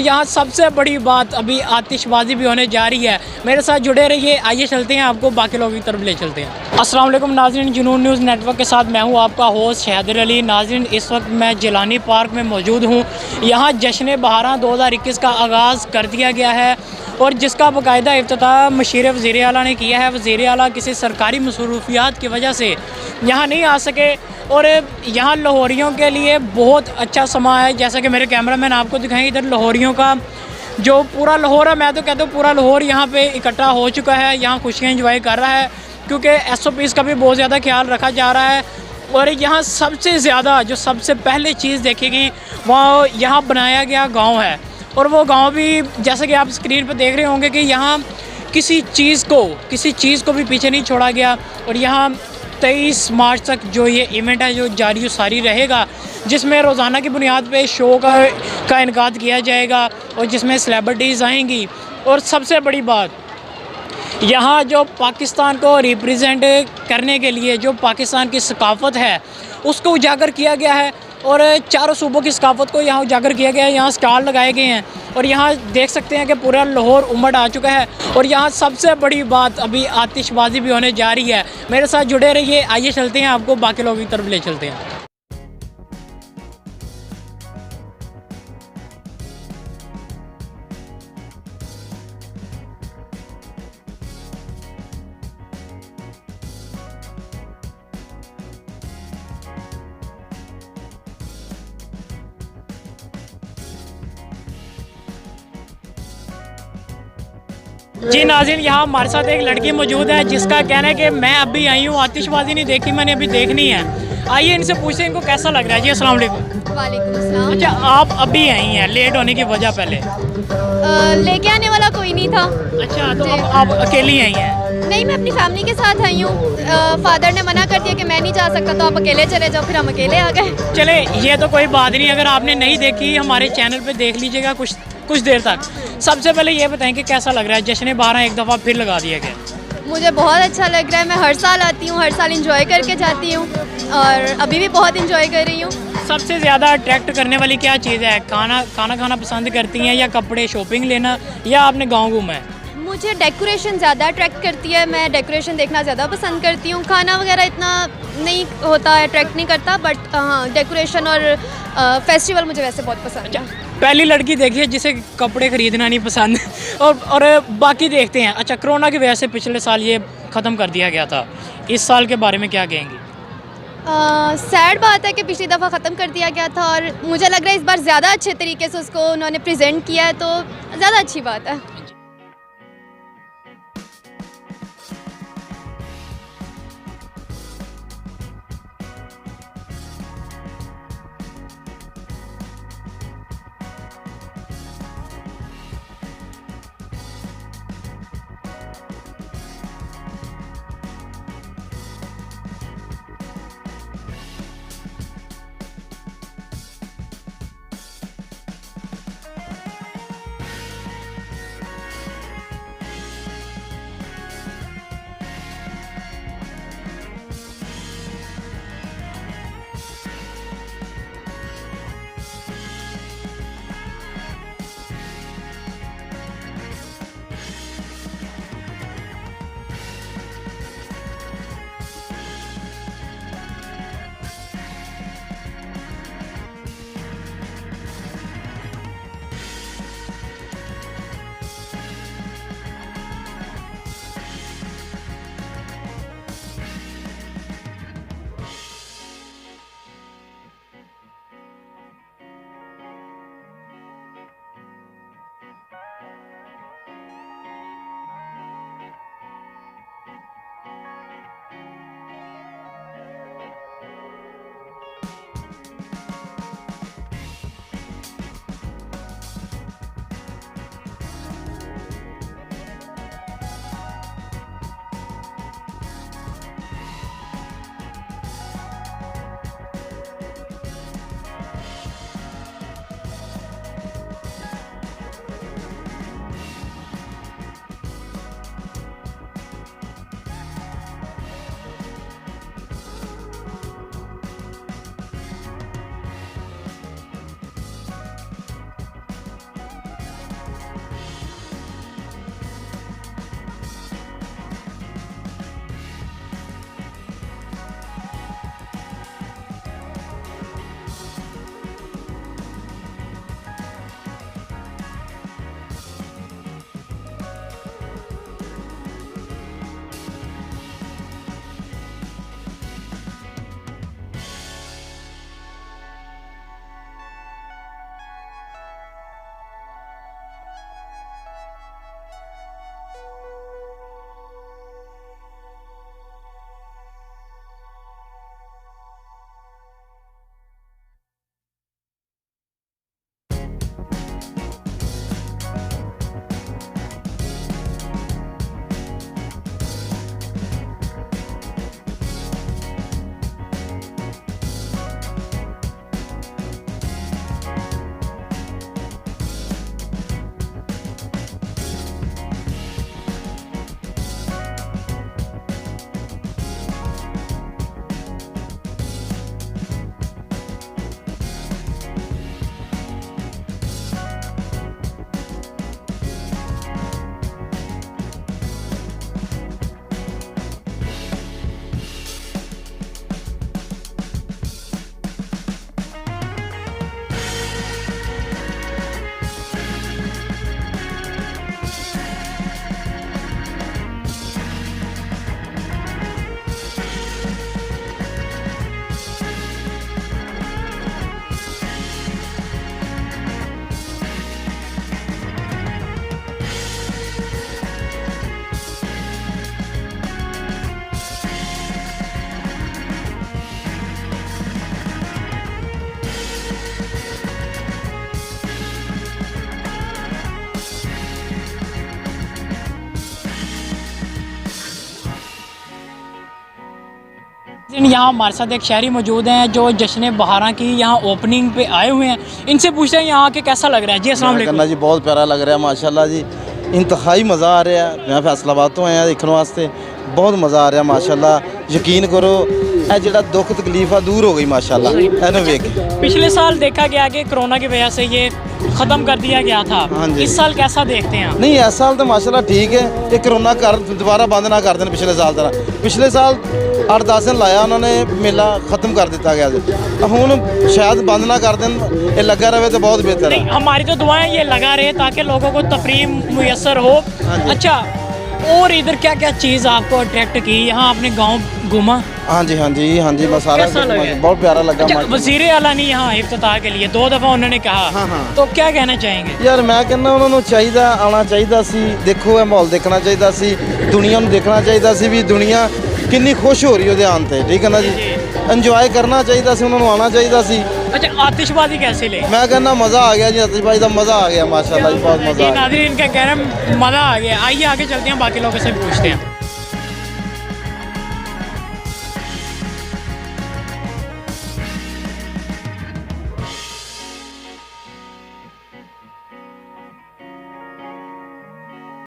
और यहाँ सबसे बड़ी बात, अभी आतिशबाजी भी होने जा रही है। मेरे साथ जुड़े रहिए, आइए चलते हैं, आपको बाकी लोगों की तरफ ले चलते हैं। अस्सलाम वालेकुम नाज़रीन, जुनून न्यूज़ नेटवर्क के साथ मैं हूँ आपका होस्ट हैदर अली। नाज़रीन, इस वक्त मैं जिलानी पार्क में मौजूद हूँ। यहाँ जश्न बहारां 2021 का आगाज़ कर दिया गया है और जिसका बाकायदा इफ्तिताह मशीर वज़ीर आला ने किया है। वज़ीर आला किसी सरकारी मसरूफियात की वजह से यहाँ नहीं आ सके और यहाँ लाहौरियों के लिए बहुत अच्छा समा है। जैसा कि मेरे कैमरामैन आपको दिखाएंगे, इधर लाहौरियों का जो पूरा लाहौर है, मैं तो कहता हूँ पूरा लाहौर यहाँ पे इकट्ठा हो चुका है, यहाँ खुशियाँ एंजॉय कर रहा है क्योंकि SOPs का भी बहुत ज़्यादा ख्याल रखा जा रहा है। और यहाँ सबसे ज़्यादा जो सबसे पहले चीज़ देखेगी वह यहाँ बनाया गया गाँव है और वो गाँव भी जैसा कि आप स्क्रीन पर देख रहे होंगे कि यहाँ किसी चीज़ को भी पीछे नहीं छोड़ा गया। और यहाँ 23 मार्च तक जो ये इवेंट है जो जारी सारी रहेगा, जिसमें रोज़ाना की बुनियाद पे शो का इनकाद किया जाएगा और जिसमें सेलिब्रिटीज़ आएंगी। और सबसे बड़ी बात, यहाँ जो पाकिस्तान को रिप्रेजेंट करने के लिए जो पाकिस्तान की सकाफ़त है उसको उजागर किया गया है और चारों सूबों की सकाफ़त को यहाँ उजागर किया गया है। यहाँ स्टॉल लगाए गए हैं और यहाँ देख सकते हैं कि पूरा लाहौर उमड़ आ चुका है। और यहाँ सबसे बड़ी बात, अभी आतिशबाजी भी होने जा रही है। मेरे साथ जुड़े रहिए, आइए चलते हैं, आपको बाकी लोगों की तरफ ले चलते हैं। जी नाज़रीन, यहाँ हमारे साथ एक लड़की मौजूद है जिसका कहना है कि मैं अभी आई हूँ, आतिशबाजी नहीं देखी, मैंने अभी देखनी है। आइए इनसे पूछते हैं इनको कैसा लग रहा है। जी अस्सलाम वालेकुम। वालेकुम अस्सलाम। अच्छा, आप अभी आई हैं, लेट होने की वजह पहले? लेके आने वाला कोई नहीं था। अच्छा, तो अब आप अकेली आई हैं? नहीं, मैं अपनी फैमिली के साथ आई हूँ। फादर ने मना कर दिया कि मैं नहीं जा सकता, तो आप अकेले चले जाओ, फिर हम अकेले आ गए। चले, ये तो कोई बात नहीं, अगर आपने नहीं देखी हमारे चैनल पे देख लीजिएगा कुछ देर तक। सबसे पहले ये बताएं कि कैसा लग रहा है, जश्न बहारां एक दफ़ा फिर लगा दिया गया? मुझे बहुत अच्छा लग रहा है। मैं हर साल आती हूँ, हर साल इंजॉय करके जाती हूँ और अभी भी बहुत इंजॉय कर रही हूँ। सबसे ज़्यादा अट्रैक्ट करने वाली क्या चीज़ है? खाना खाना पसंद करती हैं या कपड़े, शॉपिंग लेना, या आपने गाँव घूमा है? मुझे डेकोरेशन ज़्यादा अट्रैक्ट करती है, मैं डेकोरेशन देखना ज़्यादा पसंद करती हूँ। खाना वगैरह इतना नहीं होता है, अट्रैक्ट नहीं करता, बट हाँ डेकोरेशन और फेस्टिवल मुझे वैसे बहुत पसंद है। पहली लड़की देखिए जिसे कपड़े खरीदना नहीं पसंद और बाकी देखते हैं। अच्छा, कोरोना की वजह से पिछले साल ये ख़त्म कर दिया गया था, इस साल के बारे में क्या कहेंगी? सैड बात है कि पिछली दफ़ा ख़त्म कर दिया गया था और मुझे लग रहा है इस बार ज़्यादा अच्छे तरीके से उसको उन्होंने प्रेजेंट किया है, तो ज़्यादा अच्छी बात है। यहाँ हमारे साथ एक शहरी मौजूद हैं जो जश्न बहारा की यहाँ ओपनिंग पे आए हुए हैं। इनसे पूछते हैं यहाँ आके कैसा लग रहा है। जी अस्सलाम वालेकुम। करना जी बहुत प्यारा लग रहा है माशाल्लाह जी, इंतहाई मज़ा आ रहा है। मैं फैसलाबाद तो आया देखने वास्ते, बहुत मज़ा आ रहा माशाल्लाह। यकीन करो ਇਹ ਜਿਹੜਾ दुख तकलीफ दूर हो गई माशाल्लाह। ਇਹਨੂੰ ਵੇਖ के पिछले साल देखा गया कि कोरोना की वजह से ये ख़त्म कर दिया गया था। हाँ जी। इस साल कैसा देखते हैं आप? नहीं इस साल तो माशाल्लाह ठीक है कि कोरोना कर दोबारा बंद ना कर देन पिछले साल तरह। पिछले साल 8-10 दिन लाया उन्होंने मेला ख़त्म कर दिता गया ਹੁਣ शायद बंद ना कर देन, ये लगा रहे तो बहुत बेहतर नहीं, है। हमारी तो दुआएं ये लगा रहे ताकि लोगों को तफरीह मुयसर हो। हाँ जी। अच्छा, और इधर क्या क्या चीज़ आपको अट्रैक्ट की? यहाँ आपने गाँव घूमा? हाँ जी हाँ जी हाँ जी, बस सारा कैसा लगा? बहुत प्यारा लगा अच्छा, माशाल्लाह। वज़ीर आला ने यहाँ इफ्तिताह के लिए 2 दफ़ा उन्होंने कहा। हाँ, हाँ। तो क्या कहना चाहेंगे? ਯਾਰ ਮੈਂ ਕਹਿੰਦਾ ਉਹਨਾਂ ਨੂੰ ਚਾਹੀਦਾ ਆਉਣਾ ਚਾਹੀਦਾ ਸੀ। ਦੇਖੋ ਇਹ ਮਾਹੌਲ ਦੇਖਣਾ ਚਾਹੀਦਾ ਸੀ, ਦੁਨੀਆ ਨੂੰ ਦੇਖਣਾ ਚਾਹੀਦਾ ਸੀ ਵੀ ਦੁਨੀਆ ਕਿੰਨੀ ਖੁਸ਼ ਹੋ ਰਹੀ ਉਹਦੇ ਆਉਣ ਤੇ। ਠੀਕ ਹੈ ਨਾ ਜੀ, ਇੰਜੋਏ ਕਰਨਾ ਚਾਹੀਦਾ ਸੀ, ਉਹਨਾਂ ਨੂੰ ਆਉਣਾ ਚਾਹੀਦਾ ਸੀ। अच्छा, आतिशबाजी कैसे ले? मैं कहना मज़ा आ गया जी, आतिशबाजी का मज़ा आ गया माशाल्लाह जी, बहुत मज़ा जी आ गया। नाज़रीन, इनका कह रहे हैं मज़ा आ गया। आइए आगे चलते हैं, बाकी लोगों से पूछते हैं।